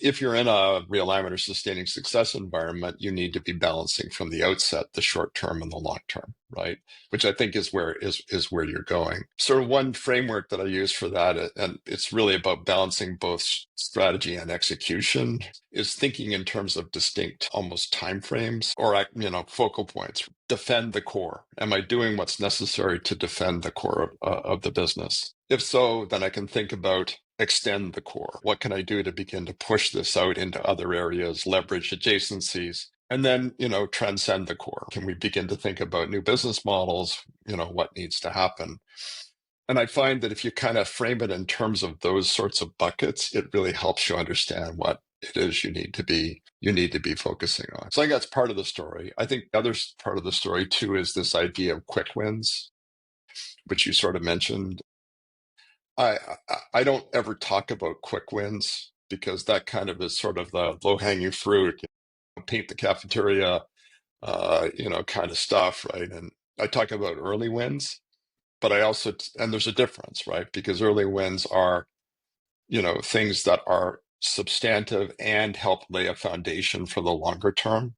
if you're in a realignment or sustaining success environment, you need to be balancing from the outset the short term and the long term, right? Which I think is where you're going. Sort of one framework that I use for that, and it's really about balancing both strategy and execution, is thinking in terms of distinct, almost time frames or focal points. Defend the core. Am I doing what's necessary to defend the core of the business? If so, then I can think about extend the core. What can I do to begin to push this out into other areas, leverage adjacencies, and then, transcend the core? Can we begin to think about new business models? What needs to happen? And I find that if you kind of frame it in terms of those sorts of buckets, it really helps you understand what it is you need to be focusing on. So I think that's part of the story. I think the other part of the story too is this idea of quick wins, which you sort of mentioned. I don't ever talk about quick wins because that kind of is sort of the low-hanging fruit, paint the cafeteria, kind of stuff, right? And I talk about early wins, but and there's a difference, right? Because early wins are, things that are substantive and help lay a foundation for the longer term,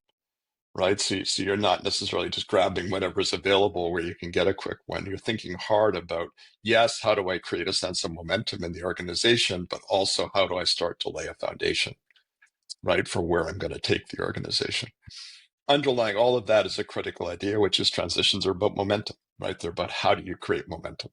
right? So you're not necessarily just grabbing whatever's available where you can get a quick win. You're thinking hard about, yes, how do I create a sense of momentum in the organization, but also how do I start to lay a foundation, right, for where I'm going to take the organization. Underlying all of that is a critical idea, which is transitions are about momentum, right? They're about how do you create momentum.